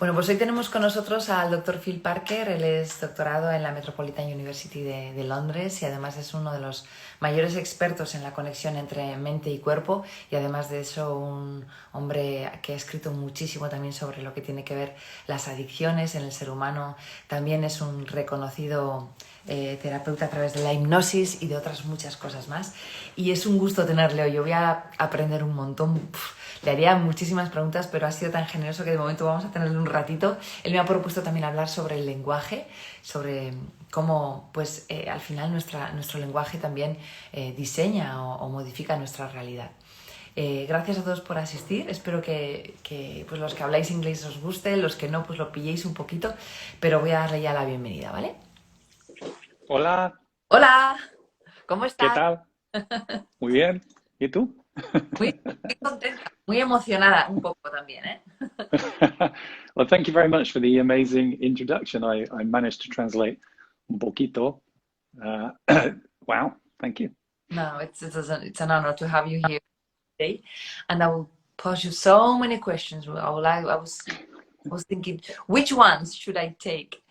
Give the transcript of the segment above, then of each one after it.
Bueno, pues hoy tenemos con nosotros al doctor Phil Parker. Él es doctorado en la Metropolitan University de Londres y además es uno de los mayores expertos en la conexión entre mente y cuerpo, y además de eso un hombre que ha escrito muchísimo también sobre lo que tiene que ver las adicciones en el ser humano. También es un reconocido terapeuta a través de la hipnosis y de otras muchas cosas más. Y es un gusto tenerle hoy. Yo voy a aprender un montón. Le haría muchísimas preguntas, pero ha sido tan generoso que de momento vamos a tenerle un ratito. Él me ha propuesto también hablar sobre el lenguaje, sobre cómo pues, al final nuestro lenguaje también diseña o modifica nuestra realidad. Gracias a todos por asistir. Espero que pues, los que habláis inglés os guste, los que no, pues lo pilléis un poquito, pero voy a darle ya la bienvenida, ¿vale? Hola, Hola, ¿cómo ¿qué estás? tal? Muy bien. ¿Y tú? Muy contenta, muy emocionada un poco también, ¿eh? Well, thank you very much for the amazing introduction. I managed to translate un poquito. Uh, wow, thank you. No, it's an honor to have you here today, and I will pose you so many questions. I was thinking, which ones should I take?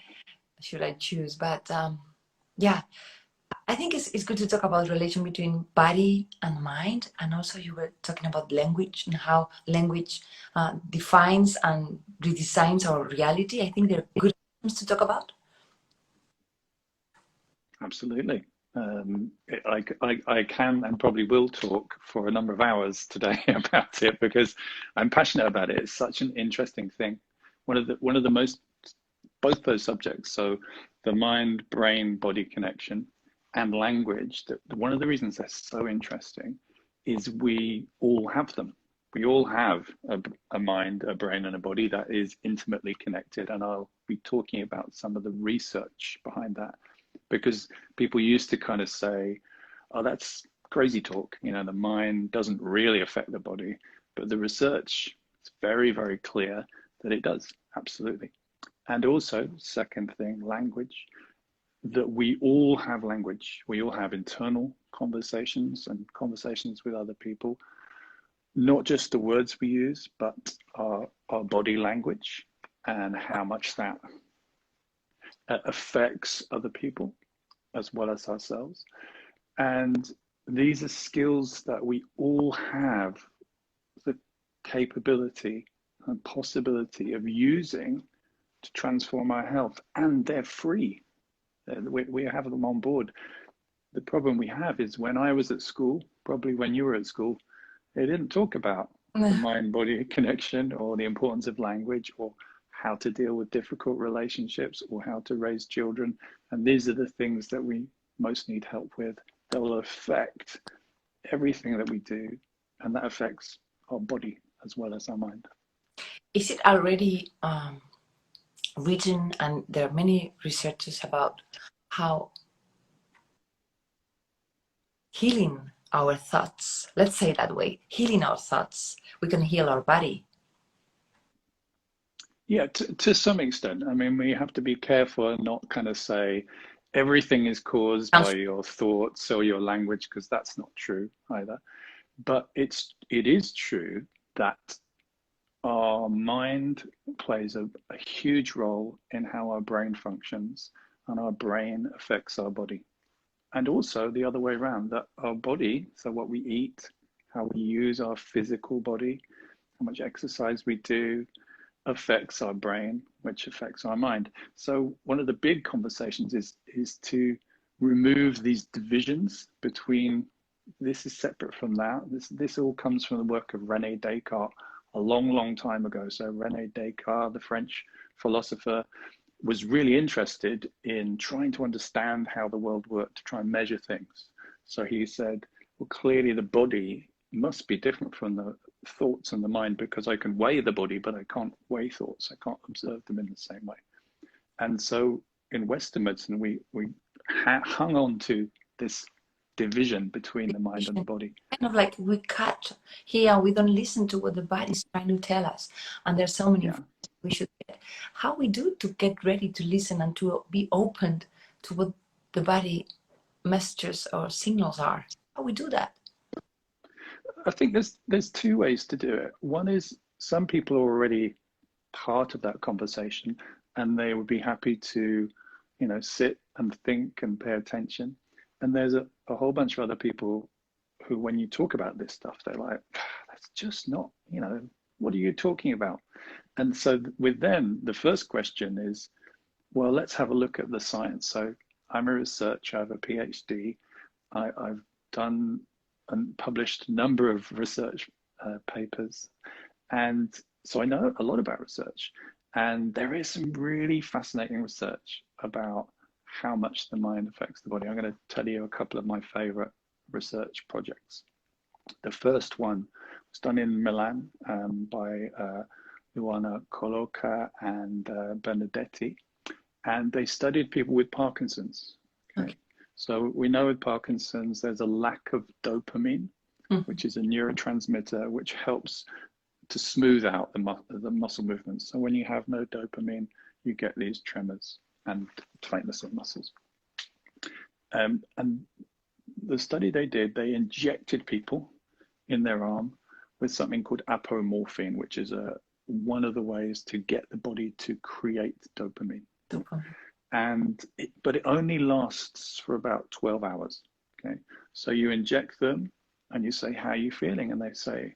Should I choose? But yeah, I think it's good to talk about relation between body and mind, and also you were talking about language and how language defines and redesigns our reality. I think they're good things to talk about. Absolutely. I can and probably will talk for a number of hours today about it because I'm passionate about it. It's such an interesting thing. One of the most both those subjects, so the mind brain body connection and language, that one of the reasons they're so interesting is we all have them. We all have a mind, a brain, and a body that is intimately connected. And I'll be talking about some of the research behind that, because people used to kind of say, oh, that's crazy talk. You know, the mind doesn't really affect the body. But the research is very, very clear that it does. Absolutely. And also, second thing, language, that we all have language. We all have internal conversations and conversations with other people, not just the words we use, but our body language and how much that affects other people as well as ourselves. And these are skills that we all have the capability and possibility of using to transform our health, and they're free. We have them on board. The problem we have is when I was at school, probably when you were at school, they didn't talk about the mind-body connection or the importance of language or how to deal with difficult relationships or how to raise children. And these are the things that we most need help with. That will affect everything that we do, and that affects our body as well as our mind. Is it already written, and there are many researches about how healing our thoughts, let's say that way, healing our thoughts, we can heal our body? Yeah, to some extent. I mean, we have to be careful and not kind of say everything is caused by your thoughts or your language, because that's not true either. But it is true that our mind plays a huge role in how our brain functions, and our brain affects our body. And also the other way around, that our body, so what we eat, how we use our physical body, how much exercise we do, affects our brain, which affects our mind. So one of the big conversations is to remove these divisions between this is separate from that. This all comes from the work of René Descartes a long, long time ago. So René Descartes, the French philosopher, was really interested in trying to understand how the world worked, to try and measure things. So he said, well, clearly the body must be different from the thoughts and the mind, because I can weigh the body, but I can't weigh thoughts. I can't observe them in the same way. And so in Western medicine, we hung on to this division between the mind and the body. Kind of like we cut here, we don't listen to what the body is trying to tell us. And there's so many we should get. How we do to get ready to listen and to be open to what the body messages or signals are? How we do that? I think there's two ways to do it. One is some people are already part of that conversation, and they would be happy to, you know, sit and think and pay attention. And there's a whole bunch of other people who, when you talk about this stuff, they're like, that's just not, you know, what are you talking about? And so with them, the first question is, well, let's have a look at the science. So I'm a researcher, I have a PhD. I've done and published a number of research papers. And so I know a lot about research. And there is some really fascinating research about how much the mind affects the body. I'm going to tell you a couple of my favorite research projects. The first one was done in Milan by Luana Coloca and Benedetti, and they studied people with Parkinson's. Okay. So we know with Parkinson's there's a lack of dopamine, which is a neurotransmitter which helps to smooth out the muscle movements. So when you have no dopamine, you get these tremors and tightness of muscles. And the study they did, they injected people in their arm with something called apomorphine, which is one of the ways to get the body to create dopamine. But it only lasts for about 12 hours. Okay, so you inject them and you say, how are you feeling? And they say,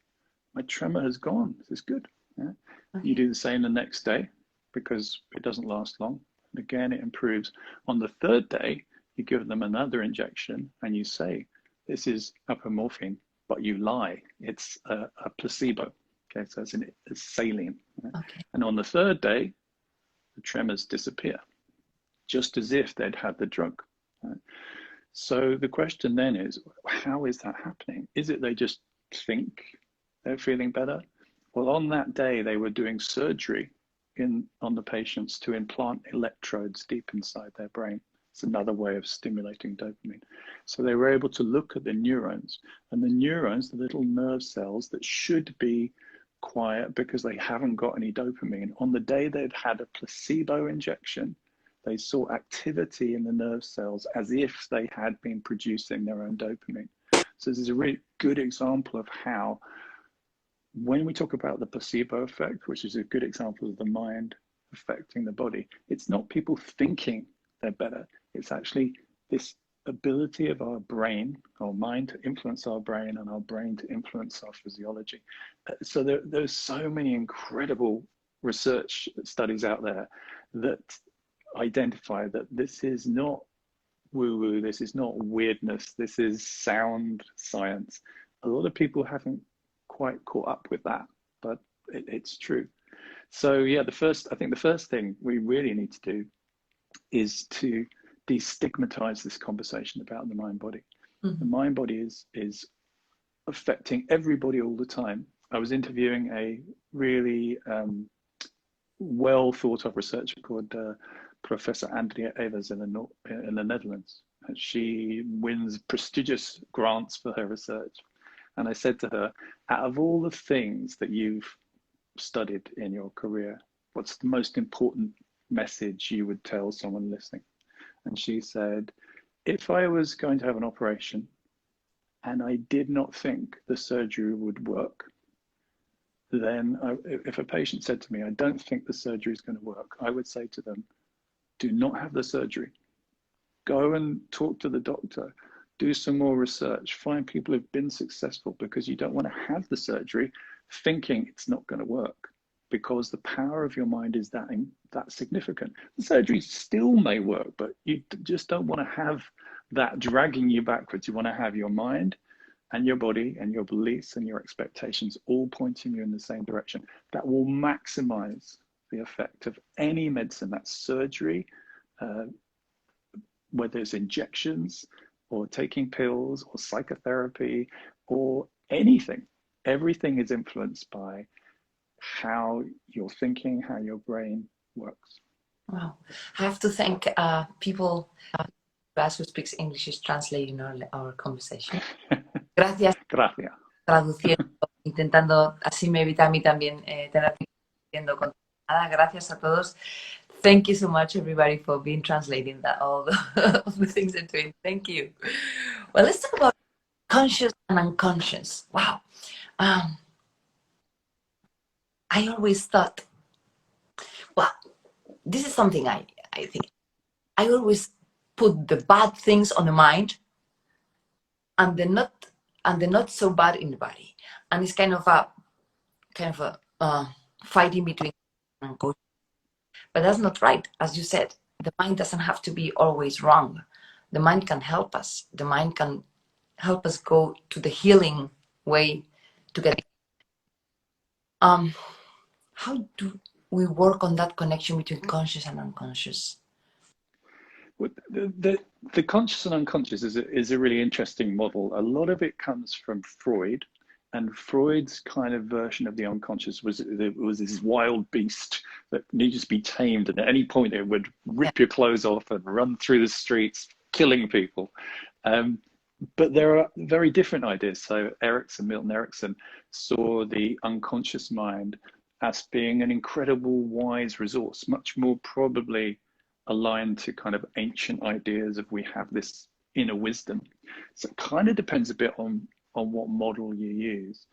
my tremor has gone. This is good. Yeah? Okay. You do the same the next day because it doesn't last long. And again, it improves. On the third day, you give them another injection and you say, this is apomorphine, but you lie. It's a placebo. Okay, so it's saline. Right? Okay. And on the third day, the tremors disappear, just as if they'd had the drug. Right? So the question then is, how is that happening? Is it they just think they're feeling better? Well, on that day, they were doing surgery on the patients to implant electrodes deep inside their brain. It's another way of stimulating dopamine. So they were able to look at the neurons, and the neurons, the little nerve cells that should be quiet because they haven't got any dopamine, on the day they'd had a placebo injection, they saw activity in the nerve cells as if they had been producing their own dopamine. So this is a really good example of how, when we talk about the placebo effect, which is a good example of the mind affecting the body, it's not people thinking they're better. It's actually this ability of our brain, our mind to influence our brain and our brain to influence our physiology. So there's so many incredible research studies out there that identify that this is not woo-woo, this is not weirdness, this is sound science. A lot of people haven't quite caught up with that, but it's true. So yeah, I think the first thing we really need to do is to destigmatize this conversation about the mind-body. Mm-hmm. The mind-body is affecting everybody all the time. I was interviewing a really well thought of researcher called Professor Andrea Evers in the Netherlands. And she wins prestigious grants for her research. And I said to her, out of all the things that you've studied in your career, what's the most important message you would tell someone listening? And she said, if I was going to have an operation and I did not think the surgery would work, then if a patient said to me, I don't think the surgery is going to work, I would say to them, do not have the surgery. Go and talk to the doctor, do some more research, find people who've been successful, because you don't want to have the surgery thinking it's not going to work, because the power of your mind is that significant. The surgery still may work, but you just don't want to have that dragging you backwards. You want to have your mind and your body and your beliefs and your expectations all pointing you in the same direction. That will maximize the effect of any medicine. That's surgery, whether it's injections or taking pills or psychotherapy or anything. Everything is influenced by how you're thinking, how your brain works. Wow. I have to thank people who speaks English is translating our conversation. Gracias. Gracias. Traduciendo, intentando, así me evita a mí también tener que ir con nada. Gracias a todos. Thank you so much, everybody, for being translating all the things they're doing. Thank you. Well, let's talk about conscious and unconscious. Wow. I always thought this is something I think. I always put the bad things on the mind and the not so bad in the body. And it's kind of a fighting between and coach. But that's not right. As you said, the mind doesn't have to be always wrong. The mind can help us. The mind can help us go to the healing way to get. How do we work on that connection between conscious and unconscious? Well, the conscious and unconscious is a really interesting model. A lot of it comes from Freud, and Freud's kind of version of the unconscious was this wild beast that needed to be tamed, and at any point it would rip your clothes off and run through the streets, killing people. But there are very different ideas. So Milton Erickson saw the unconscious mind as being an incredible wise resource, much more probably aligned to kind of ancient ideas of we have this inner wisdom. So it kind of depends a bit on what model you use.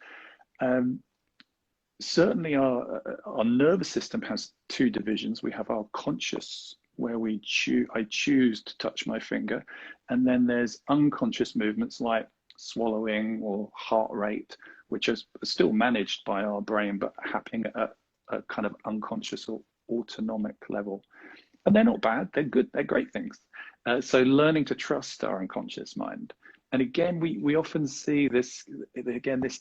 Certainly our nervous system has two divisions. We have our conscious, where I choose to touch my finger, and then there's unconscious movements like swallowing or heart rate, which is still managed by our brain, but happening at a kind of unconscious or autonomic level. And they're not bad, they're good, they're great things. So learning to trust our unconscious mind. And again, we often see this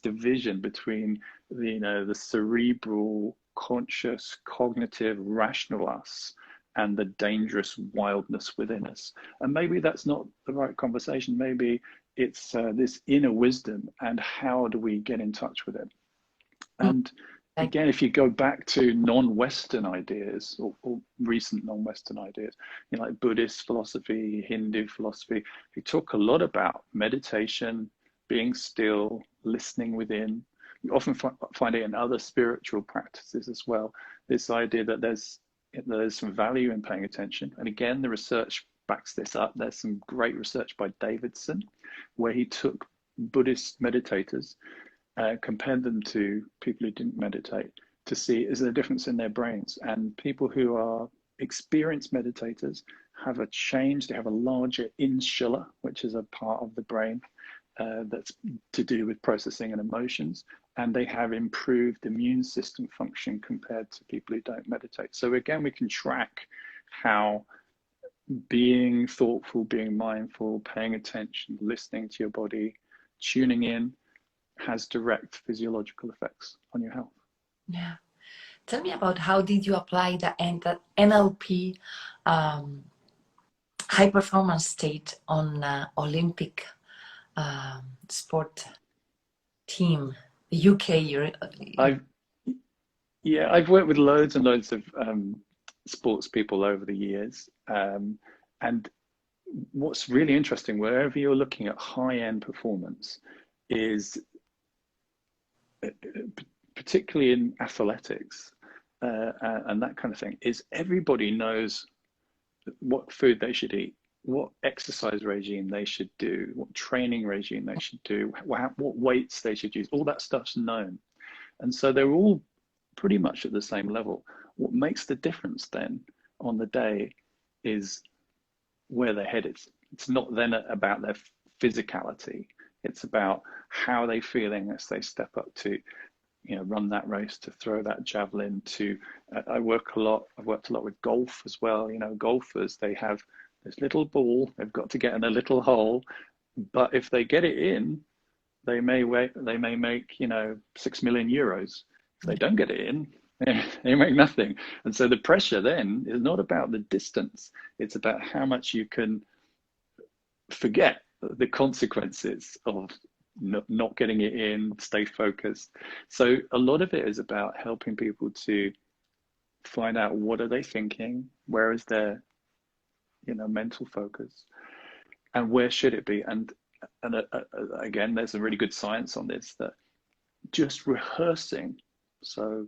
division between the cerebral, conscious, cognitive, rational us and the dangerous wildness within us. And maybe that's not the right conversation. Maybe it's this inner wisdom, and how do we get in touch with it? And again, if you go back to non-Western ideas or recent non-Western ideas, like Buddhist philosophy, Hindu philosophy, we talk a lot about meditation, being still, listening within. You often find it in other spiritual practices as well. This idea that there's some value in paying attention. And again, the research backs this up. There's some great research by Davidson, where he took Buddhist meditators, compared them to people who didn't meditate, to see is there a difference in their brains. And people who are experienced meditators have a change. They have a larger insula, which is a part of the brain that's to do with processing and emotions, and they have improved immune system function compared to people who don't meditate. So again, we can track how being thoughtful, being mindful, paying attention, listening to your body, tuning in, has direct physiological effects on your health. Yeah. Tell me about how did you apply the NLP high performance state on Olympic sport team, the UK. I've worked with loads and loads of sports people over the years, and what's really interesting, wherever you're looking at high-end performance, is particularly in athletics and that kind of thing, is everybody knows what food they should eat, what exercise regime they should do, what training regime they should do, what weights they should use. All that stuff's known. And so they're all pretty much at the same level. What makes the difference then on the day is where their head is. It's not then about their physicality. It's about how they're feeling as they step up to, run that race, to throw that javelin, I've worked a lot with golf as well. Golfers, they have this little ball, they've got to get in a little hole, but if they get it in, they may make, 6 million euros. If they don't get it in, they make nothing. And so the pressure then is not about the distance, it's about how much you can forget the consequences of not getting it in, stay focused. So a lot of it is about helping people to find out what are they thinking, where is their mental focus, and where should it be. And again, there's a really good science on this, that just rehearsing, so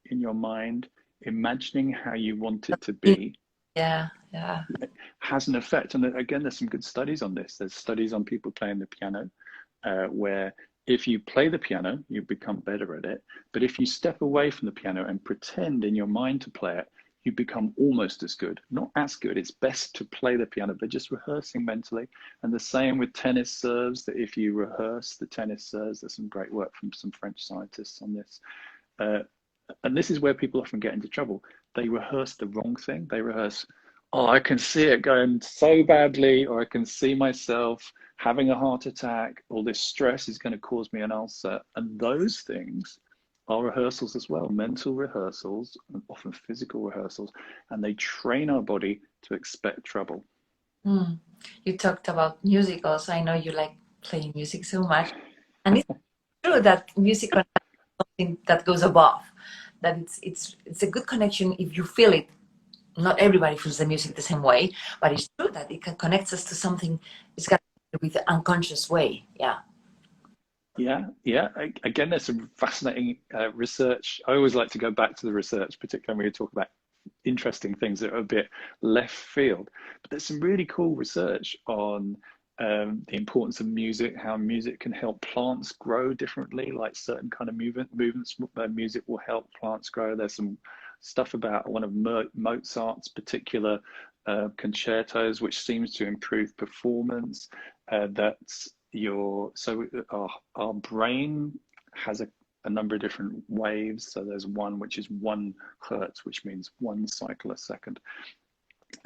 in your mind imagining how you want it to be, has an effect. And again, there's some good studies on this. There's studies on people playing the piano, where if you play the piano, you become better at it. But if you step away from the piano and pretend in your mind to play it, you become almost as good, not as good. It's best to play the piano, but just rehearsing mentally. And the same with tennis serves, that if you rehearse the tennis serves, there's some great work from some French scientists on this. And this is where people often get into trouble. They rehearse the wrong thing. They rehearse, oh, I can see it going so badly, or I can see myself having a heart attack, or this stress is going to cause me an ulcer. And those things are rehearsals as well, mental rehearsals, and often physical rehearsals, and they train our body to expect trouble. You talked about musicals. I know you like playing music so much. And it's true that music is something that goes above, that it's a good connection if you feel it. Not everybody feels the music the same way, but it's true that it can connect us to something. It's got to do with the unconscious way. Yeah. Again, there's some fascinating research. I always like to go back to the research, particularly when we talk about interesting things that are a bit left field. But there's some really cool research on the importance of music, how music can help plants grow differently, like certain kind of movements. Music will help plants grow. There's some stuff about one of Mozart's particular concertos, which seems to improve performance. Our brain has a number of different waves. So there's one which is 1 hertz, which means 1 cycle a second.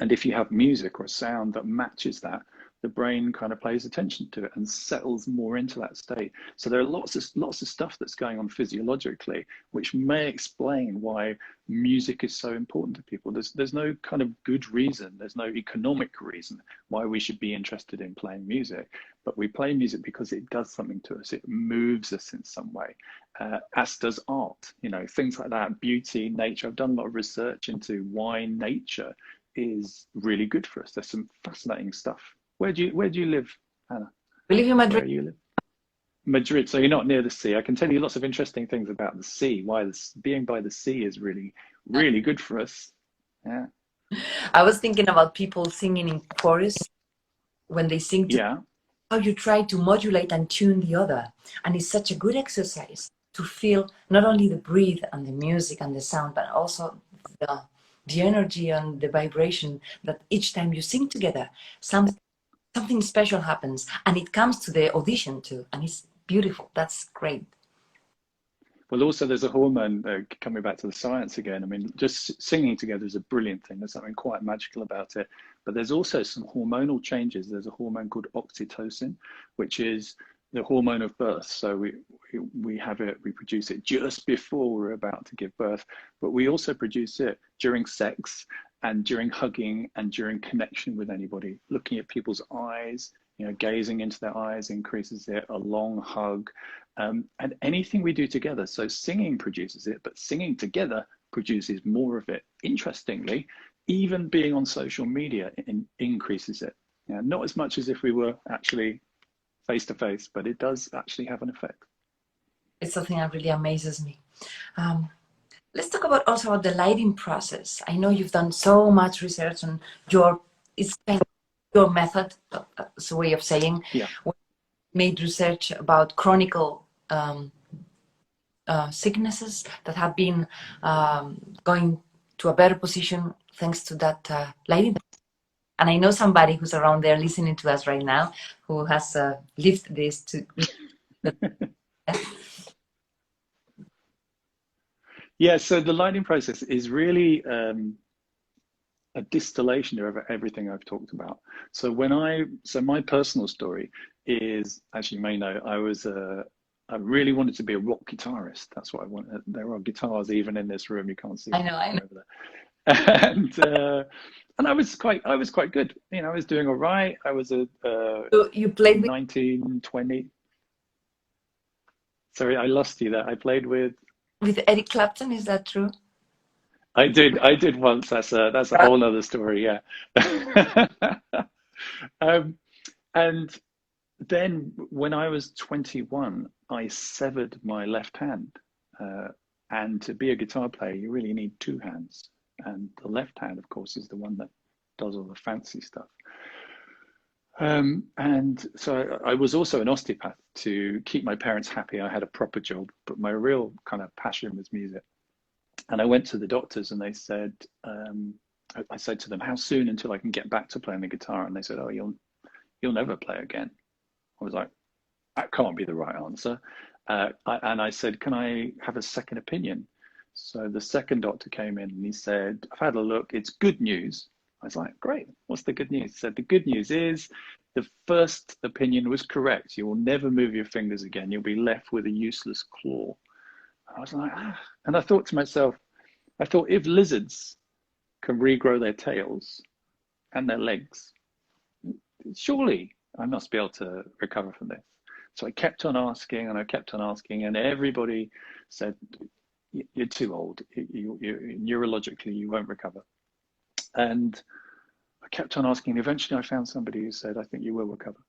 And if you have music or a sound that matches that, the brain kind of pays attention to it and settles more into that state. So there are lots of stuff that's going on physiologically, which may explain why music is so important to people. There's no kind of good reason, there's no economic reason why we should be interested in playing music, but we play music because it does something to us. It moves us in some way, as does art, things like that, beauty, nature. I've done a lot of research into why nature is really good for us. There's some fascinating stuff. Where do you live, Anna? We live in Madrid. Where you live? Madrid. So you're not near the sea. I can tell you lots of interesting things about the sea. Why being by the sea is really, really good for us. Yeah. I was thinking about people singing in chorus when they sing. How you try to modulate and tune the other, and it's such a good exercise to feel not only the breathe and the music and the sound, but also the energy and the vibration that each time you sing together, something special happens, and it comes to the audition too, and it's beautiful. That's great. Well, also there's a hormone, coming back to the science again. I mean, just singing together is a brilliant thing. There's something quite magical about it. But there's also some hormonal changes. There's a hormone called oxytocin, which is the hormone of birth. So we have it, we produce it just before we're about to give birth, but we also produce it during sex and during hugging and during connection with anybody. Looking at people's eyes, gazing into their eyes increases it, a long hug, and anything we do together. So singing produces it, but singing together produces more of it. Interestingly, even being on social media increases it. Not as much as if we were actually face to face, but it does actually have an effect. It's something that really amazes me. Let's talk also about the lighting process. I know you've done so much research on your method, that's a way of saying. Yeah. We made research about chronic sicknesses that have been going to a better position thanks to that lighting. And I know somebody who's around there listening to us right now who has lived this to. Yeah, so the lighting process is really a distillation of everything I've talked about. So my personal story is, as you may know, I really wanted to be a rock guitarist. That's what I wanted. There are guitars even in this room. You can't see. I know. Over there. And I was quite good. I was doing all right. I was so you played 1920. Sorry, I lost you there. I played with Eric Clapton. Is that true? I did once. That's a whole other story. Yeah. And then when I was 21, I severed my left hand. And to be a guitar player, you really need 2 hands. And the left hand, of course, is the one that does all the fancy stuff. And so I was also an osteopath to keep my parents happy. I had a proper job, but my real kind of passion was music. And I went to the doctors and they said, I said to them, how soon until I can get back to playing the guitar? And they said, oh, you'll never play again. I was like, that can't be the right answer. And I said, can I have a second opinion? So the second doctor came in and he said, I've had a look, it's good news. I was like, great, what's the good news? He said, the good news is the first opinion was correct. You will never move your fingers again. You'll be left with a useless claw. I was like, ah. And I thought to myself, if lizards can regrow their tails and their legs, surely I must be able to recover from this. So I kept on asking and I kept on asking, and everybody said, you're too old. You neurologically, you won't recover. And I kept on asking. Eventually, I found somebody who said, I think you will recover.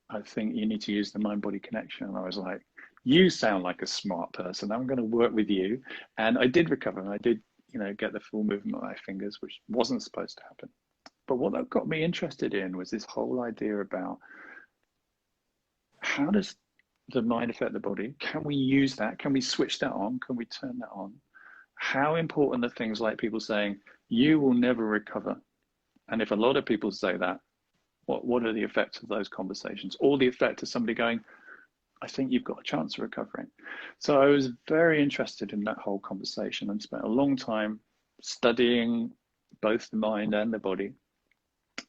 I think you need to use the mind-body connection. And I was like, you sound like a smart person. I'm going to work with you. And I did recover. And I did, get the full movement of my fingers, which wasn't supposed to happen. But what that got me interested in was this whole idea about how does the mind affect the body? Can we use that? Can we switch that on? Can we turn that on? How important are things like people saying, you will never recover? And if a lot of people say that, what are the effects of those conversations? Or the effect of somebody going, I think you've got a chance of recovering. So I was very interested in that whole conversation and spent a long time studying both the mind and the body,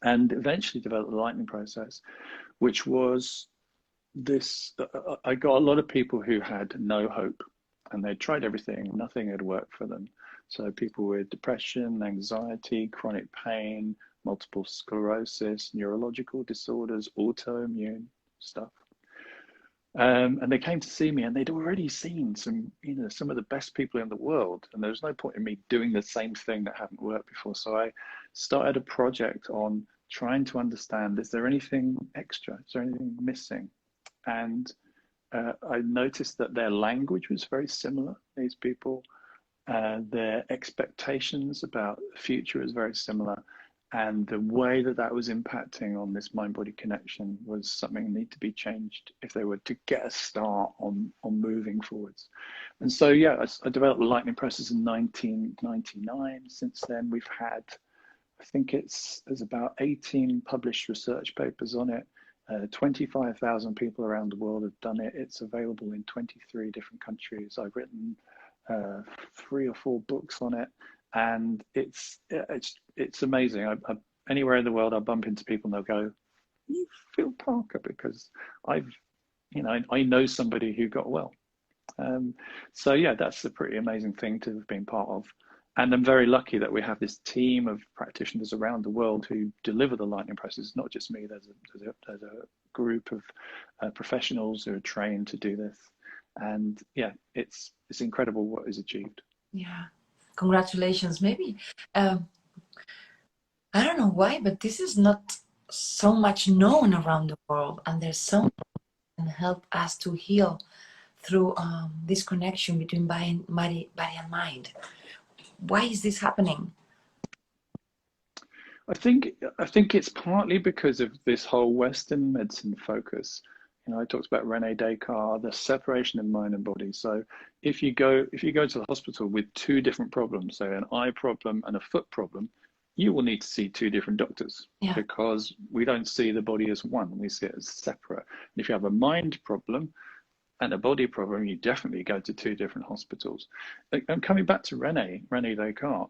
and eventually developed the lightning process, which was this. I got a lot of people who had no hope and they'd tried everything, nothing had worked for them. So people with depression, anxiety, chronic pain, multiple sclerosis, neurological disorders, autoimmune stuff. And they came to see me and they'd already seen some of the best people in the world. And there was no point in me doing the same thing that hadn't worked before. So I started a project on trying to understand, is there anything extra? Is there anything missing? And I noticed that their language was very similar, these people. Their expectations about the future is very similar. And the way that was impacting on this mind-body connection was something that needed to be changed if they were to get a start on moving forwards. And so, yeah, I developed the lightning process in 1999. Since then, we've had, I think there's about 18 published research papers on it. 25,000 people around the world have done it. It's available in 23 different countries. I've written 3 or 4 books on it. And it's amazing. Anywhere in the world, I bump into people and they'll go, "You feel Parker?" Because I know somebody who got well. So yeah, that's a pretty amazing thing to have been part of. And I'm very lucky that we have this team of practitioners around the world who deliver the lightning process. Not just me. There's a group of professionals who are trained to do this. And yeah, it's incredible what is achieved. Yeah. Congratulations. Maybe, I don't know why, but this is not so much known around the world, and there's so much that can help us to heal through this connection between body and mind. Why is this happening? I think it's partly because of this whole Western medicine focus. I talked about René Descartes, the separation of mind and body. So if you go to the hospital with 2 different problems, so an eye problem and a foot problem, you will need to see 2 different doctors, because we don't see the body as one, we see it as separate. And if you have a mind problem and a body problem, you definitely go to 2 different hospitals. And coming back to René Descartes,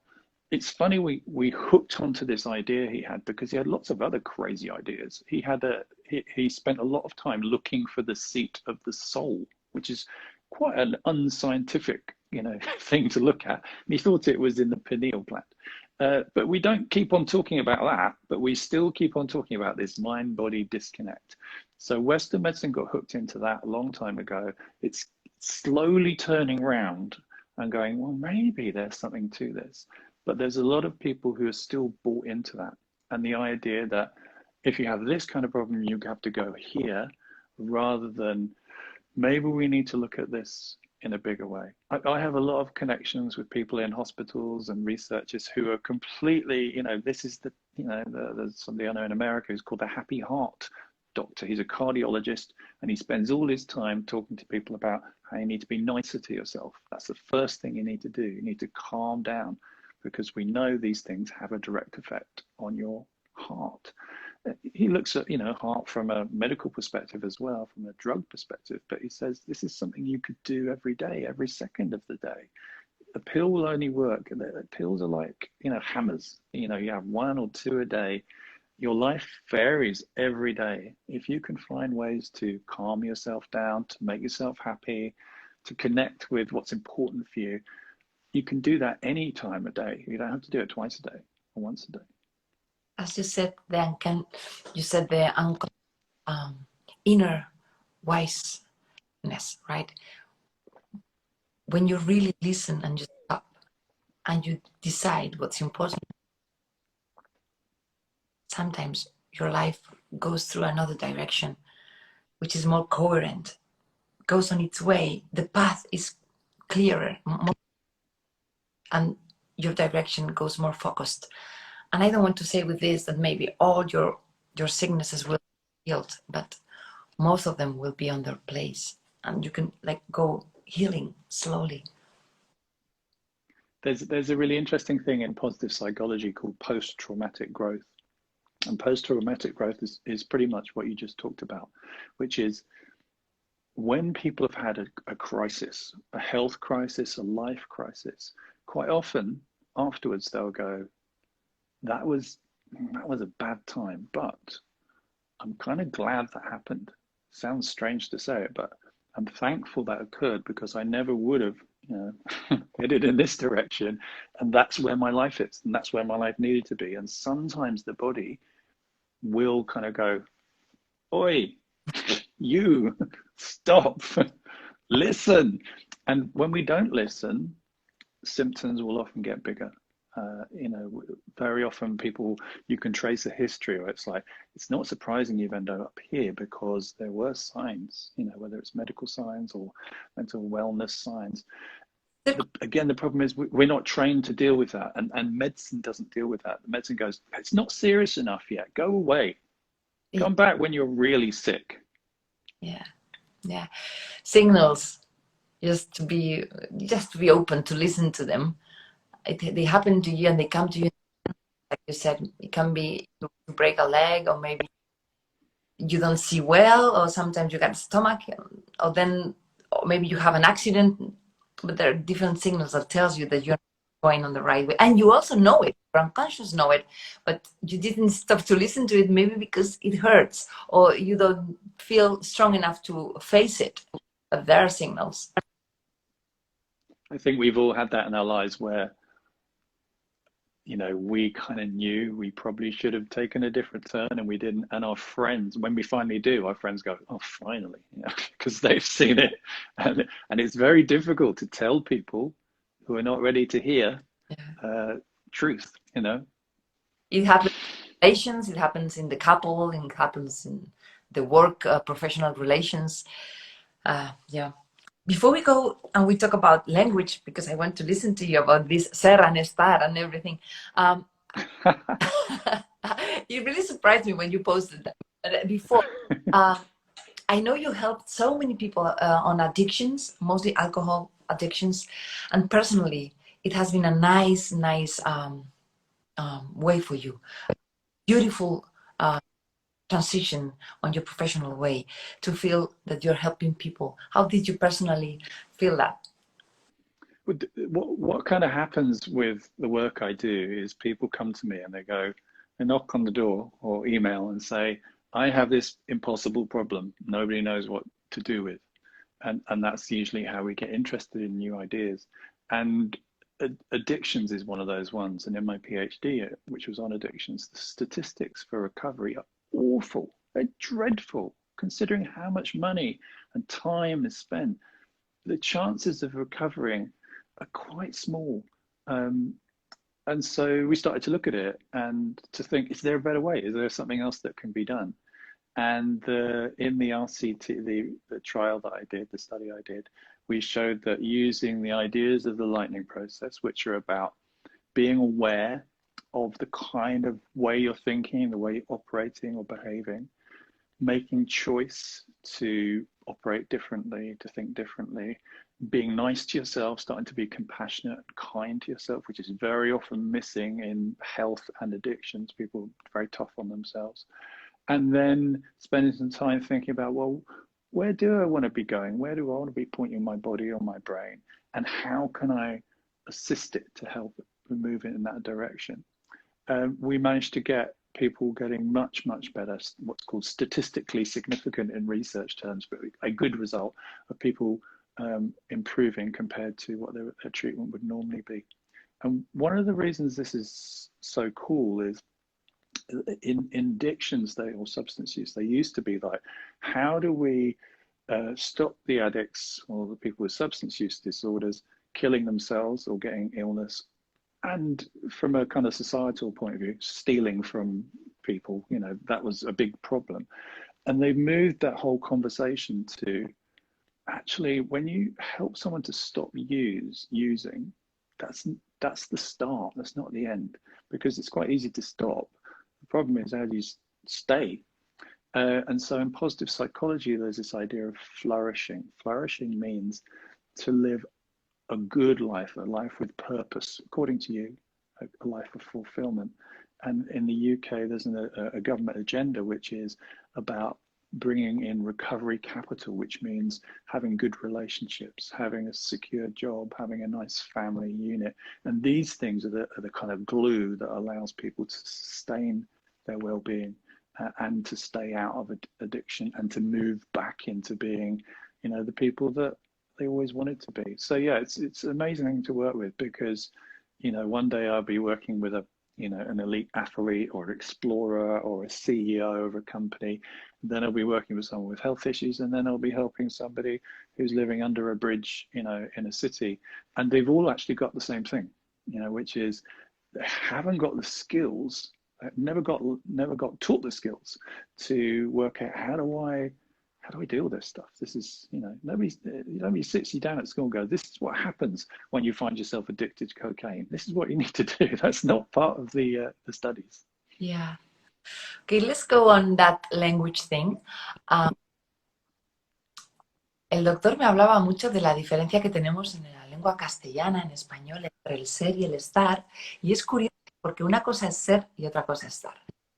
it's funny we hooked onto this idea he had because he had lots of other crazy ideas. He spent a lot of time looking for the seat of the soul, which is quite an unscientific, thing to look at. And he thought it was in the pineal gland. But we don't keep on talking about that, but we still keep on talking about this mind-body disconnect. So Western medicine got hooked into that a long time ago. It's slowly turning around and going, well, maybe there's something to this. But there's a lot of people who are still bought into that. And the idea that if you have this kind of problem, you have to go here, rather than maybe we need to look at this in a bigger way. I have a lot of connections with people in hospitals and researchers who are completely, this is there's somebody I know in America who's called the happy heart doctor, he's a cardiologist, and he spends all his time talking to people about how you need to be nicer to yourself. That's the first thing you need to do. You need to calm down, because we know these things have a direct effect on your heart. He looks at, heart from a medical perspective as well, from a drug perspective, but he says this is something you could do every day, every second of the day. The pill will only work. The pills are like, hammers. You have 1 or 2 a day. Your life varies every day. If you can find ways to calm yourself down, to make yourself happy, to connect with what's important for you, you can do that any time of day. You don't have to do it twice a day or once a day. As you said, the inner wiseness, right? When you really listen and you stop and you decide what's important, sometimes your life goes through another direction, which is more coherent, goes on its way. The path is clearer, and your direction goes more focused. And I don't want to say with this that maybe all your sicknesses will be healed, but most of them will be on their place, and you can go healing slowly. There's a really interesting thing in positive psychology called post-traumatic growth. And post-traumatic growth is pretty much what you just talked about, which is when people have had a crisis, a health crisis, a life crisis, quite often afterwards they'll go, that was a bad time, but I'm kind of glad that happened. Sounds strange to say it, but I'm thankful that occurred, because I never would have headed in this direction, and that's where my life is, and that's where my life needed to be. And sometimes the body will kind of go, oi, you, stop, listen. And when we don't listen, symptoms will often get bigger. Very often you can trace a history where it's like, it's not surprising you've ended up here, because there were signs, whether it's medical signs or mental wellness signs. Again, the problem is we're not trained to deal with that, and medicine doesn't deal with that. The medicine goes, it's not serious enough yet, go away. Come back when you're really sick. Yeah. Signals, just to be open to listen to them. They happen to you and they come to you. Like you said, it can be you break a leg, or maybe you don't see well, or sometimes you got stomach, or maybe you have an accident. But there are different signals that tells you that you're going on the right way, and you also know it. Your unconscious know it, but you didn't stop to listen to it, maybe because it hurts, or you don't feel strong enough to face it. But there are signals. I think we've all had that in our lives where we kind of knew we probably should have taken a different turn, and we didn't. And our friends, when we finally do, our friends go, oh, finally, because they've seen it. And it's very difficult to tell people who are not ready to hear truth, It happens in relations, it happens in the couple, and it happens in the work, professional relations. Before we go and we talk about language, because I want to listen to you about this ser and estar and everything. You really surprised me when you posted that. Before, I know you helped so many people on addictions, mostly alcohol addictions, and personally, it has been a nice way for you. Beautiful transition on your professional way to feel that you're helping people. How did you personally feel that? What kind of happens with the work I do is people come to me and they knock on the door or email and say, I have this impossible problem nobody knows what to do with. And that's usually how we get interested in new ideas. And addictions is one of those ones. And in my PhD, which was on addictions, the statistics for recovery are awful. They're dreadful, considering how much money and time is spent. The chances of recovering are quite small. And so we started to look at it and to think, is there a better way? Is there something else that can be done? And in the RCT, the trial that I did, the study I did, we showed that using the ideas of the lightning process, which are about being aware of the kind of way you're thinking, the way you're operating or behaving, making choice to operate differently, to think differently, being nice to yourself, starting to be compassionate and kind to yourself, which is very often missing in health and addictions. People are very tough on themselves. And then spending some time thinking about, well, where do I want to be going? Where do I want to be pointing my body or my brain? And how can I assist it to help move it in that direction? We managed to get people getting much, much better, what's called statistically significant in research terms, but a good result of people improving compared to what their treatment would normally be. And one of the reasons this is so cool is in addictions, or substance use, they used to be like, how do we stop the addicts or the people with substance use disorders killing themselves or getting illness? And from a kind of societal point of view, stealing from people, you know, that was a big problem. And they moved that whole conversation to, actually, when you help someone to stop using, that's the start, that's not the end, because it's quite easy to stop. The problem is, how do you stay? And so in positive psychology, there's this idea of flourishing. Flourishing means to live a good life, a life with purpose, according to you, a life of fulfillment. And in the UK, there's a government agenda which is about bringing in recovery capital, which means having good relationships, having a secure job, having a nice family unit. And these things are the kind of glue that allows people to sustain their well-being and to stay out of addiction and to move back into being, you know, the people that they always wanted to be. So yeah, it's an amazing thing to work with, because, you know, one day I'll be working with an elite athlete or an explorer or a CEO of a company. Then I'll be working with someone with health issues, and then I'll be helping somebody who's living under a bridge, you know, in a city. And they've all actually got the same thing, you know, which is they haven't got the skills, never got taught the skills to work out how do I deal with this stuff? This is, you know, nobody sits you down at school and goes, this is what happens when you find yourself addicted to cocaine. This is what you need to do. That's not part of the studies. Yeah. Okay, let's go on that language thing. El doctor me hablaba mucho de la diferencia que tenemos en la lengua castellana, en español, entre el ser y el estar. Y es curioso porque una cosa es ser y otra cosa es estar.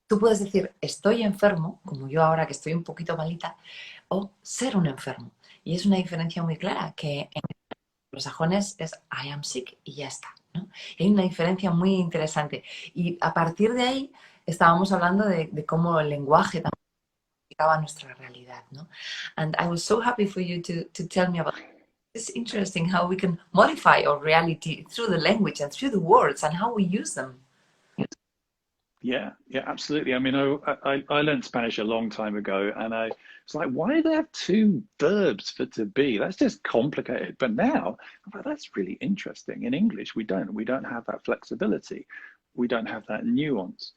Tú puedes decir, estoy enfermo, como yo ahora que estoy un poquito malita, o ser un enfermo. Y es una diferencia muy clara, que en los sajones es I am sick y ya está, ¿no? Y hay una diferencia muy interesante. Y a partir de ahí estábamos hablando de cómo el lenguaje también modificaba nuestra realidad, ¿no? And I was so happy for you to tell me about it's interesting how we can modify our reality through the language and through the words and how we use them. Yeah, absolutely. I mean, I learned Spanish a long time ago, and I was like, why do they have two verbs for to be? That's just complicated. But now, that's really interesting. In English, we don't have that flexibility. We don't have that nuance.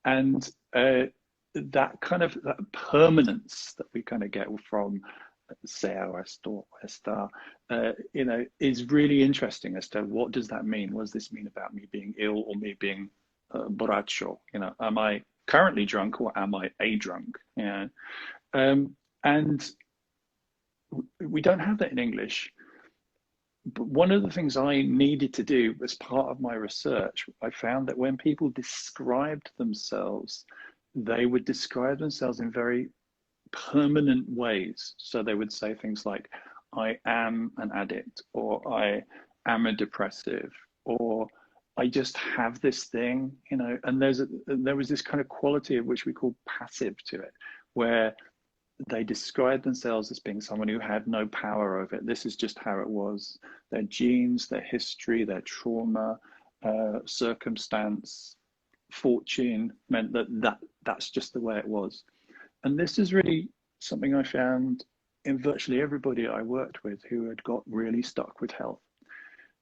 And that kind of that permanence that we kind of get from ser or esto, esta, you know, is really interesting as to what does that mean? What does this mean about me being ill or me being borracho? You know, am I currently drunk or am I a drunk? Yeah, and we don't have that in English. But one of the things I needed to do as part of my research, I found that when people described themselves, they would describe themselves in very permanent ways. So they would say things like, I am an addict, or I am a depressive, or I just have this thing, you know. And there was this kind of quality of which we call passive to it, where they described themselves as being someone who had no power over it. This is just how it was. Their genes, their history, their trauma, circumstance, fortune meant that's just the way it was. And this is really something I found in virtually everybody I worked with who had got really stuck with health.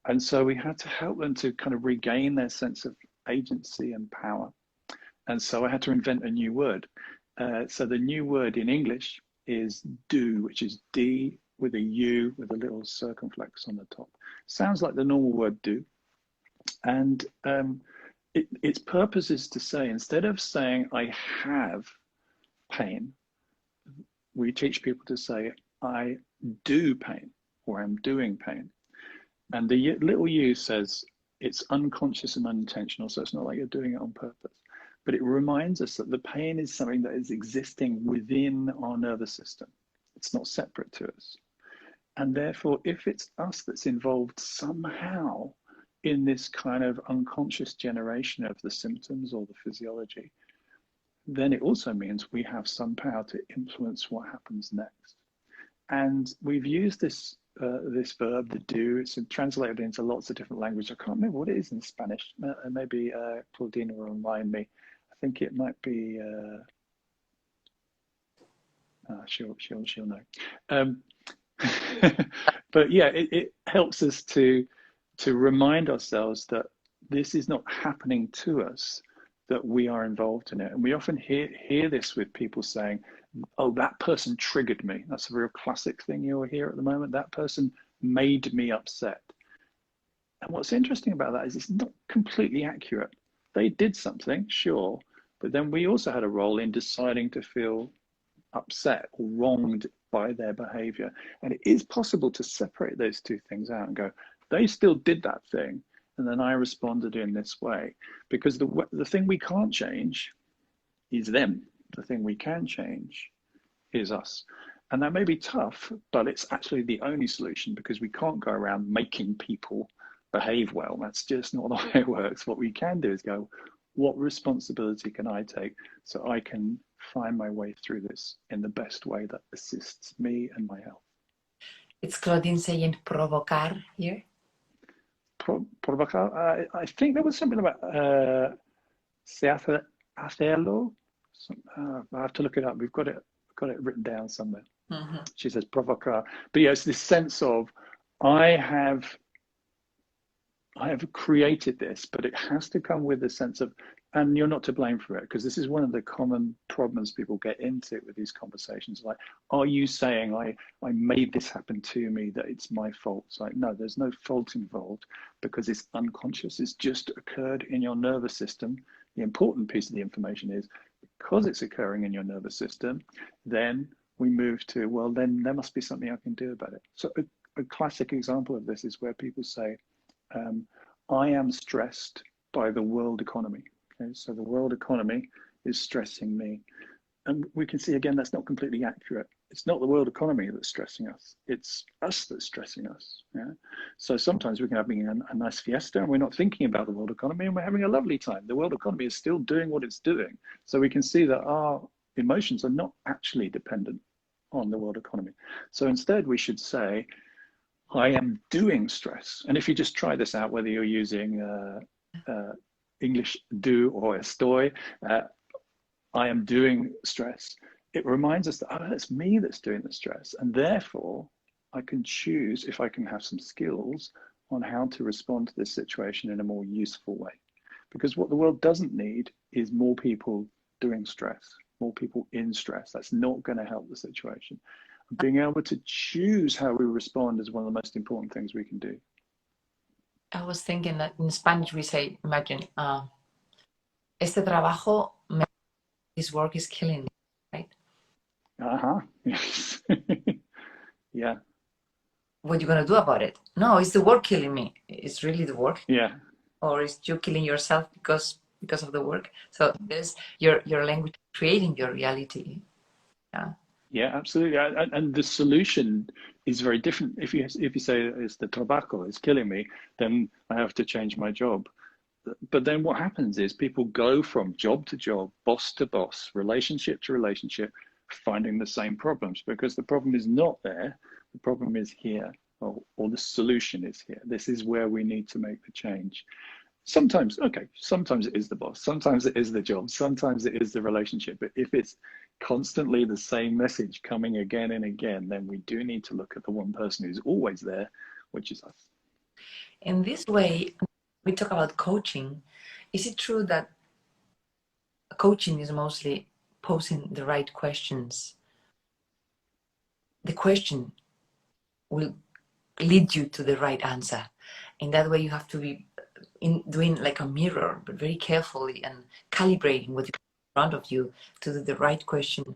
And so we had to help them to kind of regain their sense of agency and power. And so I had to invent a new word. So the new word in English is do, which is D with a U with a little circumflex on the top. Sounds like the normal word do. And its purpose is to say, instead of saying I have pain, we teach people to say, I do pain, or I'm doing pain. And the little u says it's unconscious and unintentional, so it's not like you're doing it on purpose. But it reminds us that the pain is something that is existing within our nervous system. It's not separate to us. And therefore, if it's us that's involved somehow in this kind of unconscious generation of the symptoms or the physiology, then it also means we have some power to influence what happens next. And we've used this this verb, the do. It's translated into lots of different languages. I can't remember what it is in Spanish. Maybe Claudina will remind me. I think it might be. She'll know. But yeah, it helps us to remind ourselves that this is not happening to us, that we are involved in it. And we often hear this with people saying, oh, that person triggered me. That's a real classic thing you'll hear at the moment. That person made me upset. And what's interesting about that is it's not completely accurate. They did something, sure, but then we also had a role in deciding to feel upset or wronged by their behavior. And it is possible to separate those two things out and go, they still did that thing, and then I responded in this way. Because the thing we can't change is them. The thing we can change is us. And that may be tough, but it's actually the only solution, because we can't go around making people behave well. That's just not the way it works. What we can do is go, what responsibility can I take so I can find my way through this in the best way that assists me and my health? It's Claudine saying provocar here. Provocar. I think there was something about se hacerlo. I have to look it up. We've got it written down somewhere. Mm-hmm. She says provocar. But yeah, it's this sense of I have created this, but it has to come with a sense of, and you're not to blame for it, because this is one of the common problems people get into with these conversations. Like, are you saying I made this happen to me, that it's my fault? It's like, no, there's no fault involved, because it's unconscious. It's just occurred in your nervous system. The important piece of the information is, because it's occurring in your nervous system, then we move to, well, then there must be something I can do about it. So a classic example of this is where people say, I am stressed by the world economy. Okay, so the world economy is stressing me. And we can see, again, that's not completely accurate. It's not the world economy that's stressing us. It's us that's stressing us. Yeah? So sometimes we can have a nice fiesta and we're not thinking about the world economy and we're having a lovely time. The world economy is still doing what it's doing. So we can see that our emotions are not actually dependent on the world economy. So instead we should say, I am doing stress. And if you just try this out, whether you're using English do or estoy, I am doing stress. It reminds us that, oh, it's me that's doing the stress. And therefore, I can choose if I can have some skills on how to respond to this situation in a more useful way. Because what the world doesn't need is more people doing stress, more people in stress. That's not going to help the situation. Being able to choose how we respond is one of the most important things we can do. I was thinking that in Spanish we say, imagine, este trabajo, this work is killing me, right? Yes. Yeah. What are you going to do about it? No, it's the work killing me. It's really the work. Yeah. Or is you killing yourself because of the work? So there's your language creating your reality. Yeah. Yeah, absolutely. And the solution is very different. If you say it's the tobacco is killing me, then I have to change my job. But then what happens is people go from job to job, boss to boss, relationship to relationship, finding the same problems, because the problem is not there. The problem is here, or the solution is here. This is where we need to make the change. Sometimes it is the boss, sometimes it is the job, sometimes it is the relationship. But if it's constantly the same message coming again and again, then we do need to look at the one person who's always there, which is us. In this way, we talk about coaching. Is it true that coaching is mostly posing the right questions? The question will lead you to the right answer. In that way, you have to be doing like a mirror, but very carefully, and calibrating what's in front of you to do the right question.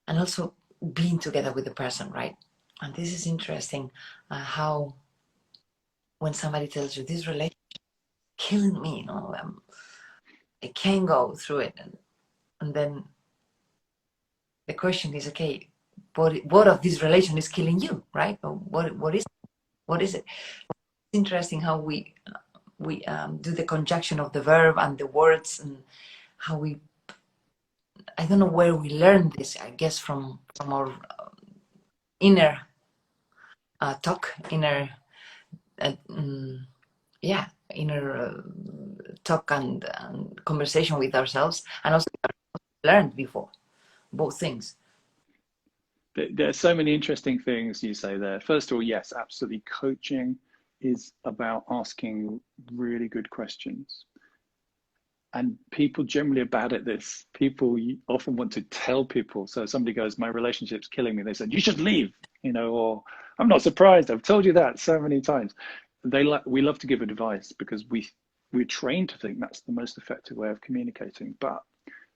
And also being together with the person, right? And this is interesting, how when somebody tells you this relationship is killing me, I can't go through it, and then the question is, okay, what of this relation is killing you, right? What is it? It's interesting how we do the conjunction of the verb and the words, and how I don't know where we learned this. I guess from our inner talk, inner talk and conversation with ourselves, and also learned before both things. There are so many interesting things you say there. First of all, yes, absolutely. Coaching is about asking really good questions. And people generally are bad at this. People often want to tell people. So somebody goes, my relationship's killing me. They said, you should leave, or I'm not surprised. I've told you that so many times. We love to give advice because we're trained to think that's the most effective way of communicating. But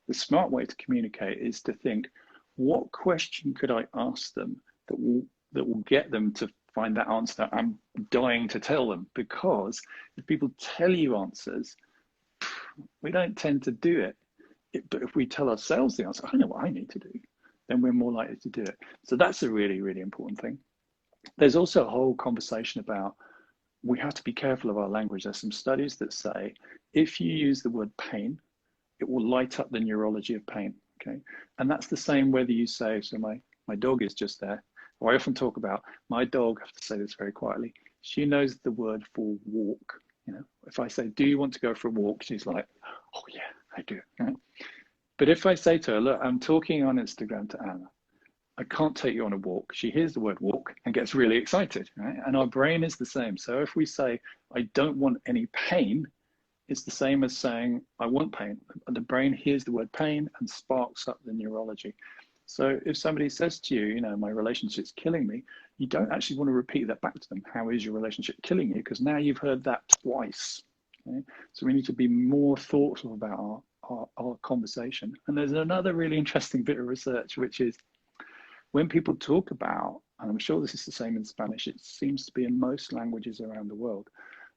the smart way to communicate is to think, what question could I ask them that will get them to find that answer that I'm dying to tell them? Because if people tell you answers, we don't tend to do it. But if we tell ourselves the answer, I know what I need to do, then we're more likely to do it. So that's a really, really important thing. There's also a whole conversation about, we have to be careful of our language. There's some studies that say, if you use the word pain, it will light up the neurology of pain. Okay, and that's the same whether you say, so my dog is just there, or I often talk about my dog, I have to say this very quietly, she knows the word for walk. If I say, do you want to go for a walk? She's like, oh yeah, I do. Right? But if I say to her, look, I'm talking on Instagram to Anna, I can't take you on a walk. She hears the word walk and gets really excited, right? And our brain is the same. So if we say, I don't want any pain, it's the same as saying, I want pain. The brain hears the word pain and sparks up the neurology. So if somebody says to you, my relationship's killing me, you don't actually want to repeat that back to them. How is your relationship killing you? Because now you've heard that twice. Okay? So we need to be more thoughtful about our conversation. And there's another really interesting bit of research, which is when people talk about, and I'm sure this is the same in Spanish, it seems to be in most languages around the world,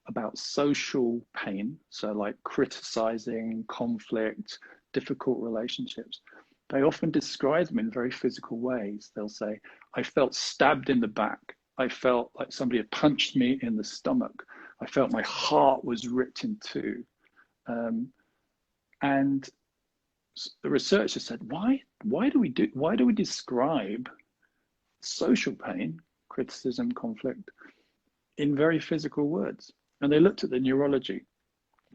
about social pain, so like criticizing, conflict, difficult relationships, they often describe them in very physical ways. They'll say, I felt stabbed in the back. I felt like somebody had punched me in the stomach. I felt my heart was ripped in two. And the researchers said, why do we describe social pain, criticism, conflict, in very physical words? And they looked at the neurology,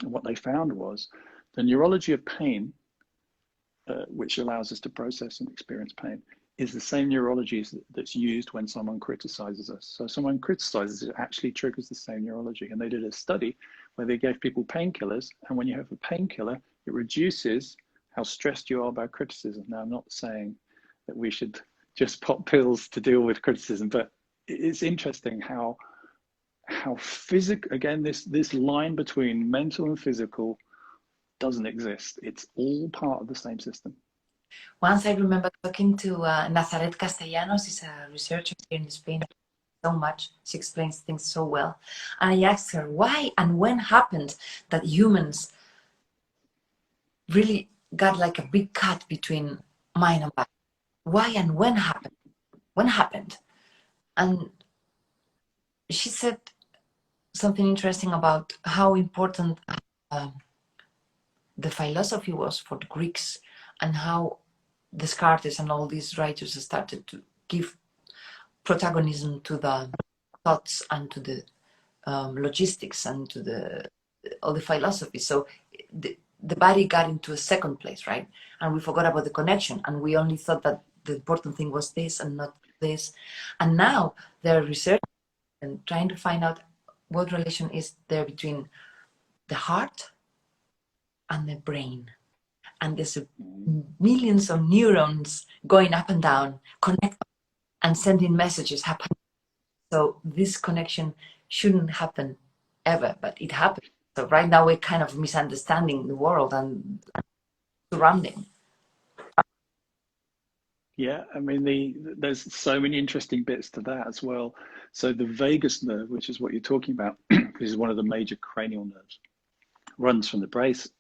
and what they found was the neurology of pain, which allows us to process and experience pain, is the same neurology that's used when someone criticizes us. So someone criticizes, it actually triggers the same neurology. And they did a study where they gave people painkillers, and when you have a painkiller, it reduces how stressed you are about criticism. Now, I'm not saying that we should just pop pills to deal with criticism, but it's interesting how physical, again, this line between mental and physical doesn't exist. It's all part of the same system. Once I remember talking to Nazaret Castellanos, she's a researcher here in Spain, so much. She explains things so well. And I asked her why and when happened that humans really got like a big cut between mind and body. Why and when happened? When happened? And she said something interesting about how important the philosophy was for the Greeks, and how Descartes and all these writers started to give protagonism to the thoughts and to the logistics and to all the philosophy. So the body got into a second place, right? And we forgot about the connection, and we only thought that the important thing was this and not this. And now they're researching and trying to find out what relation is there between the heart and the brain. And there's millions of neurons going up and down, connecting and sending messages happening. So this connection shouldn't happen ever, but it happens. So right now we're kind of misunderstanding the world and surrounding. Yeah, I mean, there's so many interesting bits to that as well. So the vagus nerve, which is what you're talking about, which is one of the major cranial nerves, runs from the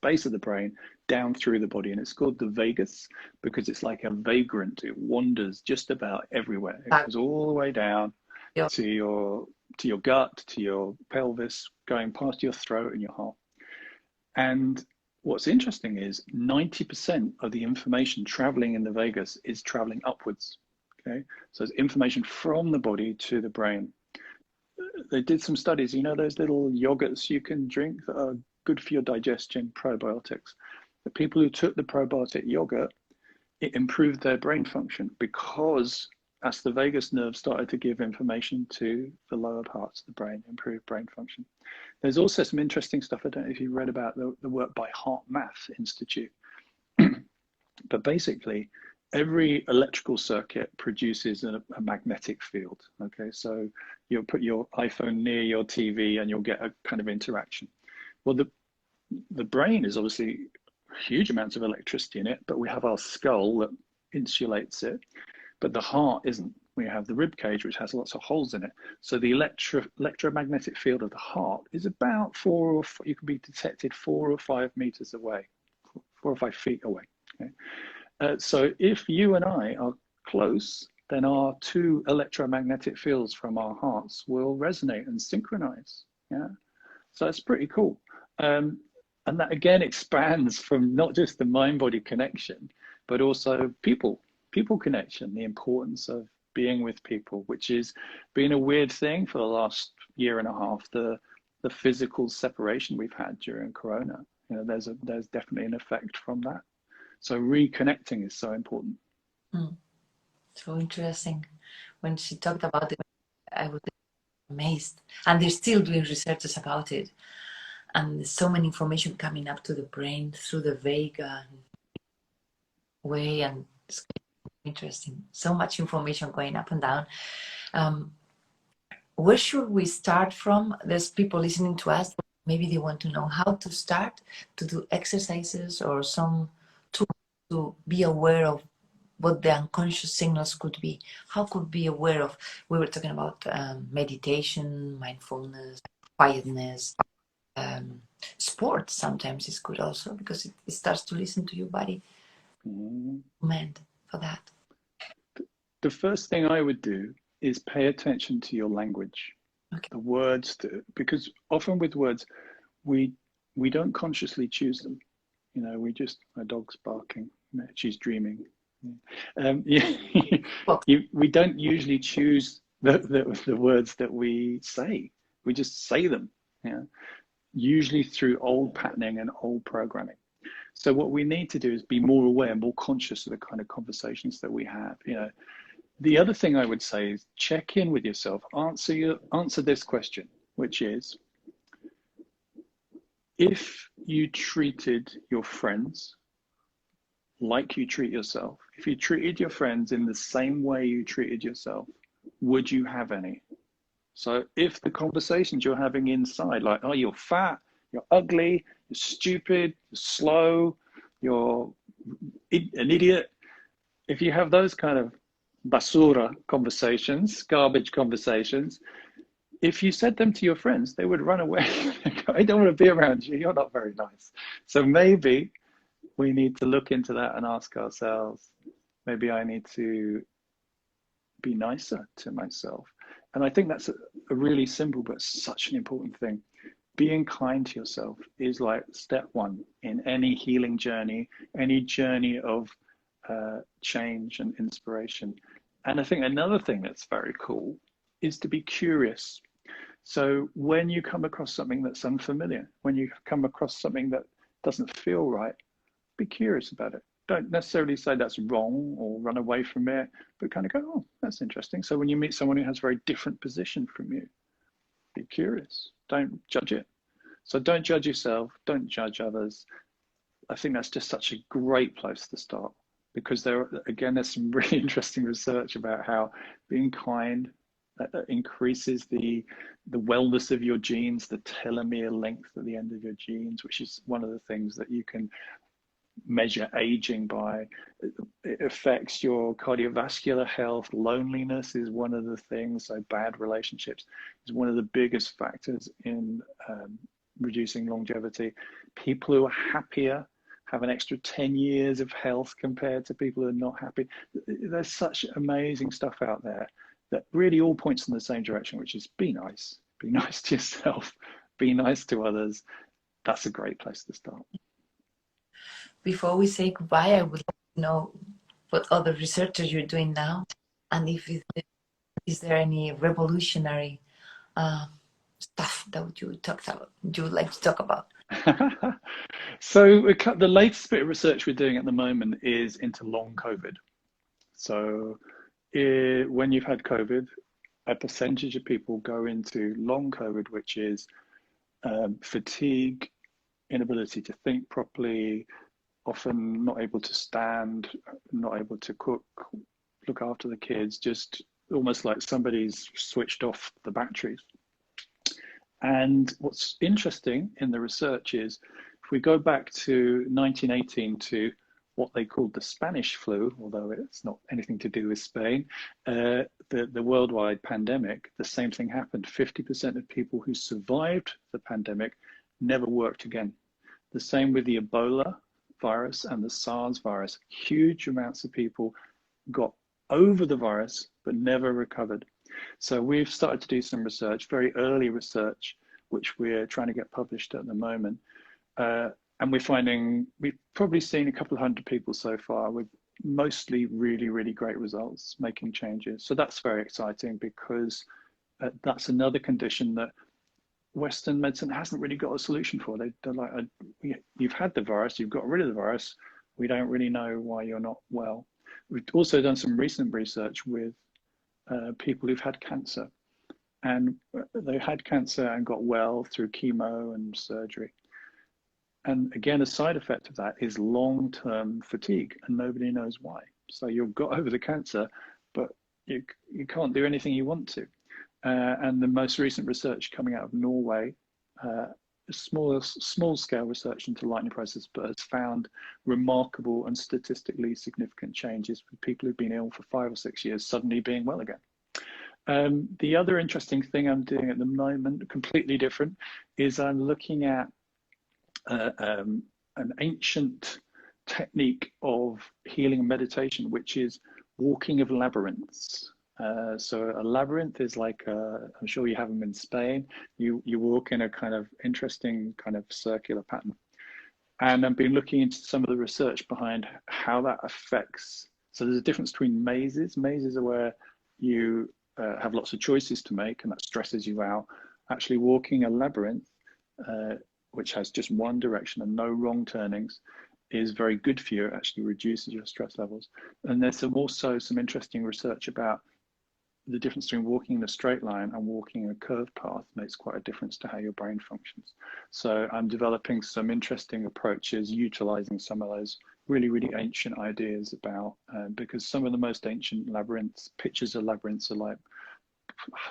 base of the brain down through the body, and it's called the vagus because it's like a vagrant. It wanders just about everywhere. It goes all the way down Yeah. to your gut, to your pelvis, going past your throat and your heart. And what's interesting is 90% of the information traveling in the vagus is traveling upwards. Okay, so it's information from the body to the brain. They did some studies, you know, those little yogurts you can drink that are good for your digestion, probiotics. The people who took the probiotic yogurt, it improved their brain function because as the vagus nerve started to give information to the lower parts of the brain, improved brain function. There's also some interesting stuff. I don't know if you read about the work by Heart Math Institute, but basically every electrical circuit produces a magnetic field. Okay, so you'll put your iPhone near your TV and you'll get a kind of interaction. Well, the brain is obviously huge amounts of electricity in it, but we have our skull that insulates it, but the heart isn't. We have the rib cage, which has lots of holes in it. So the electromagnetic field of the heart is about you can be detected 4 or 5 meters away, 4 or 5 feet away. Okay? So if you and I are close, then our two electromagnetic fields from our hearts will resonate and synchronize. Yeah, so it's pretty cool. And that again expands from not just the mind-body connection, but also people connection, the importance of being with people, which is been a weird thing for the last year and a half, the physical separation we've had during Corona. You know, there's definitely an effect from that. So reconnecting is so important. So interesting. When she talked about it, I was amazed. And they're still doing researches about it. And there's so many information coming up to the brain through the vagus way, and it's interesting. So much information going up and down. Where should we start from? There's people listening to us. Maybe they want to know how to start to do exercises or some tools to be aware of what the unconscious signals could be. How could be aware of, we were talking about meditation, mindfulness, quietness, sports sometimes is good also because it starts to listen to your body. Meant for that. The first thing I would do is pay attention to your language. Okay. The words, because often with words, we don't consciously choose them. You know, we just, my dog's barking, she's dreaming. We don't usually choose the words that we say. We just say them, usually through old patterning and old programming. So what we need to do is be more aware, more conscious of the kind of conversations that we have. You know, the other thing I would say is check in with yourself. Answer this question, which is, if you treated your friends like you treat yourself, if you treated your friends in the same way you treated yourself, would you have any? So if the conversations you're having inside, like, oh, you're fat, you're ugly, you're stupid, you're slow, you're an idiot, if you have those kind of basura conversations, garbage conversations, if you said them to your friends, they would run away. I don't want to be around you. You're not very nice. So maybe we need to look into that and ask ourselves, maybe I need to be nicer to myself. And I think that's a really simple but such an important thing. Being kind to yourself is like step one in any healing journey, any journey of change and inspiration. And I think another thing that's very cool is to be curious. So when you come across something that's unfamiliar, when you come across something that doesn't feel right, be curious about it. Don't necessarily say that's wrong or run away from it, but kind of go, oh, that's interesting. So when you meet someone who has a very different position from you, be curious. Don't judge it. So don't judge yourself. Don't judge others. I think that's just such a great place to start, because there's some really interesting research about how being kind increases the wellness of your genes, the telomere length at the end of your genes, which is one of the things that you can measure aging by. It affects your cardiovascular health. Loneliness is one of the things. So bad relationships is one of the biggest factors in reducing longevity. People who are happier have an extra 10 years of health compared to people who are not happy. There's such amazing stuff out there that really all points in the same direction, which is be nice to yourself, be nice to others. That's a great place to start. Before we say goodbye, I would like to know what other researchers you're doing now, and if is there any revolutionary stuff that you would like to talk about? So the latest bit of research we're doing at the moment is into long COVID. So when you've had COVID, a percentage of people go into long COVID, which is fatigue, inability to think properly, often not able to stand, not able to cook, look after the kids, just almost like somebody's switched off the batteries. And what's interesting in the research is, if we go back to 1918 to what they called the Spanish flu, although it's not anything to do with Spain, the worldwide pandemic, the same thing happened. 50% of people who survived the pandemic never worked again. The same with the Ebola virus and the SARS virus. Huge amounts of people got over the virus but never recovered. So we've started to do some research, very early research, which we're trying to get published at the moment. And we've probably seen a couple of hundred people so far with mostly really, really great results, making changes. So that's very exciting, because that's another condition that Western medicine hasn't really got a solution for. They're like, you've had the virus, you've got rid of the virus, we don't really know why you're not well. We've also done some recent research with people who've had cancer, and they had cancer and got well through chemo and surgery. And again, a side effect of that is long-term fatigue, and nobody knows why. So you've got over the cancer, but you can't do anything you want to. And the most recent research coming out of Norway, small scale research into lightning process, but has found remarkable and statistically significant changes with people who've been ill for 5 or 6 years suddenly being well again. The other interesting thing I'm doing at the moment, completely different, is I'm looking at an ancient technique of healing and meditation, which is walking of labyrinths. So a labyrinth is like, I'm sure you have them in Spain. You walk in a kind of interesting kind of circular pattern. And I've been looking into some of the research behind how that affects. So there's a difference between mazes. Mazes are where you have lots of choices to make, and that stresses you out. Actually walking a labyrinth, which has just one direction and no wrong turnings, is very good for you. It actually reduces your stress levels. And there's also some interesting research about the difference between walking in a straight line and walking in a curved path makes quite a difference to how your brain functions. So I'm developing some interesting approaches utilizing some of those really, really ancient ideas about, because some of the most ancient labyrinths, pictures of labyrinths are like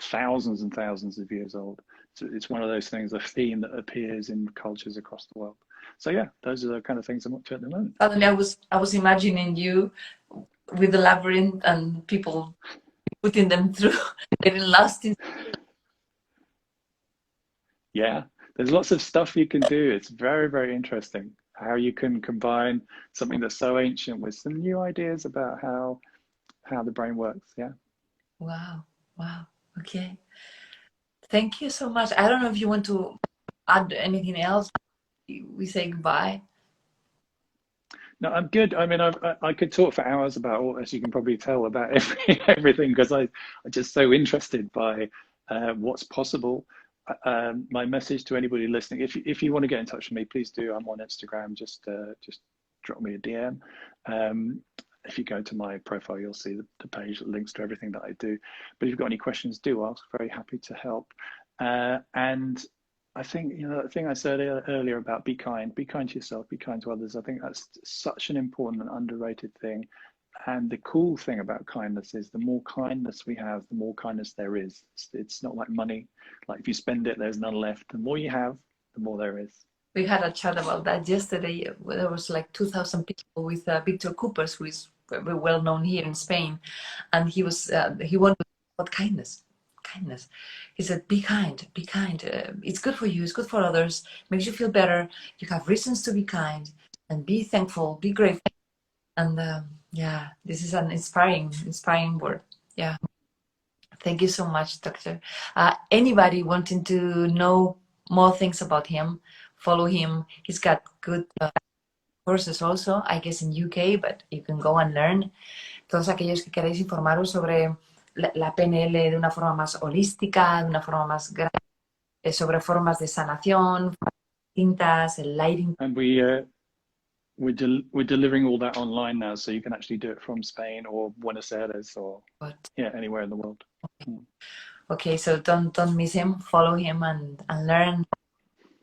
thousands and thousands of years old. So it's one of those things, a theme that appears in cultures across the world. So yeah, those are the kind of things I'm up to at the moment. Suddenly I was imagining you with the labyrinth and people putting them through, getting lost in. Yeah, there's lots of stuff you can do. It's very, very interesting how you can combine something that's so ancient with some new ideas about how the brain works. Yeah. Wow. Okay. Thank you so much. I don't know if you want to add anything else. We say goodbye. No, I'm good. I mean, I could talk for hours about, as you can probably tell, about everything, because I'm just so interested by what's possible. My message to anybody listening, if you want to get in touch with me, please do. I'm on Instagram. Just drop me a DM. If you go to my profile, you'll see the page that links to everything that I do. But if you've got any questions, do ask. Very happy to help. And I think, the thing I said earlier about be kind to yourself, be kind to others. I think that's such an important and underrated thing. And the cool thing about kindness is the more kindness we have, the more kindness there is. It's not like money. Like if you spend it, there's none left. The more you have, the more there is. We had a chat about that yesterday. There was like 2,000 people with Victor Coopers, who is very well known here in Spain, and he wanted about kindness. Kindness. He said, "Be kind, be kind. It's good for you. It's good for others. Makes you feel better. You have reasons to be kind, and be thankful, be grateful." And yeah, this is an inspiring word. Yeah. Thank you so much, Doctor. Anybody wanting to know more things about him, follow him. He's got good courses also, I guess in UK, but you can go and learn. Todos aquellos que queráis informaros sobre la PNL de una forma más holística, de una forma más grande, sobre formas de sanación, distintas, el lighting. And we're delivering all that online now, so you can actually do it from Spain or Buenos Aires or anywhere in the world. Okay, so don't miss him. Follow him and learn,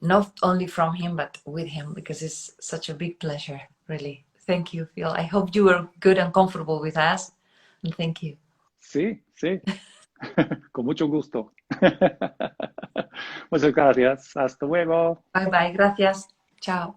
not only from him but with him, because it's such a big pleasure. Really, thank you, Phil. I hope you were good and comfortable with us, and thank you. Sí, con mucho gusto. Muchas gracias. Hasta luego. Bye bye. Gracias. Chao.